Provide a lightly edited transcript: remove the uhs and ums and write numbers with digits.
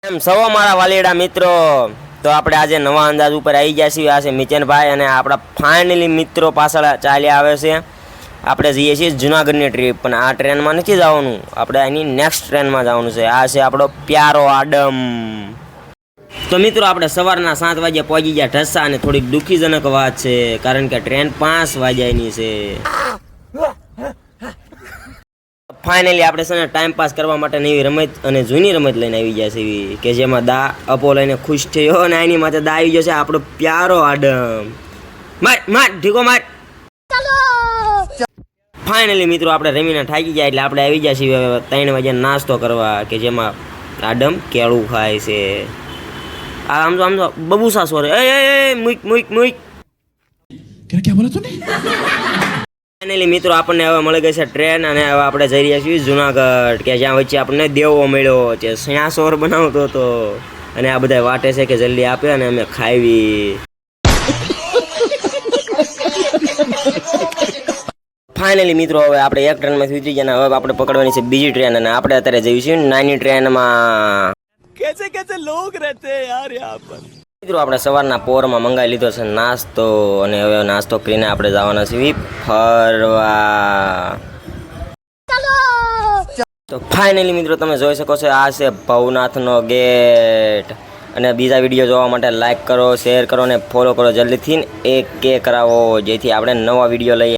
એમ સૌ મારા વાલીડા મિત્રો, તો આપણે આજે નવા અંદાજ ઉપર આવી ગયા છીએ. આ છે મિચનભાઈ અને આપણા ફાઇનલી મિત્રો પાછળ ચાલ્યા આવે છે. આપણે જઈએ છીએ જુનાગઢની ટ્રીપ, પણ આ ટ્રેનમાં નથી જવાનું, આપણે એની નેક્સ્ટ ટ્રેનમાં જવાનું છે. આ છે આપણો પ્યારો આડમ. તો મિત્રો આપણે સવારના 7 વાગે પહોંચી ગયા ઢસા, અને થોડીક દુઃખીજનક વાત છે, કારણ કે ટ્રેન 5 વાગ્યાની છે. ફાઇનલી આપણે છે ને ટાઈમ પાસ કરવા માટે નવી રમત અને જૂની રમત લઈને આવી ગયા છે, કે જેમાં દા અપો લઈને ખુશ થયો, અને એની માથે દા આવી ગયો છે આપણો પ્યારો આડમ. માર માર ઢીકો માર. ફાઇનલી મિત્રો આપણે રમીને થાકી ગયા, એટલે આપણે આવી ગયા છીએ 3 વાગે નાસ્તો કરવા, કે જેમાં આડમ કેળું ખાય છે. આમ તો બબુસા સોરે એ મુઈક મુઈક મુઈક. क्या बोला तूने? ફાઇનલી મિત્રો આપણને હવે મળી ગઈ છે ટ્રેન, અને હવે આપણે જઈ રહ્યા છીએ જુનાગઢ, કે જ્યાં વચ્ચે આપણને દેવો મળ્યો છે. સોર બનાવતો હતો, અને આ બધા વાટે છે કે જલ્દી આપે અને અમે ખાવી. ફાઇનલી મિત્રો હવે આપણે એક ટ્રેનમાંથી ઉતરી ગયા, હવે આપણે પકડવાની છે બીજી ટ્રેન, અને આપણે અત્યારે જઈએ છીએ નાની ટ્રેનમાં. कैसे कैसे लोग रहते हैं यार यहाँ पर। મિત્રો આપણે સવારના પોરમાં મંગાવી લીધો છે નાસ્તો, અને હવે નાસ્તો કરીને આપણે જવાના છીએ ફરવા. તો ફાઇનલી મિત્રો તમે જોઈ શકો છો, આ છે ભવનાથનો ગેટ. અને બીજા વિડીયો જોવા માટે લાઈક કરો, શેર કરો અને ફોલો કરો જલ્દીથી, એક કે કરાવો, જેથી આપણે નવા વિડીયો લઈએ.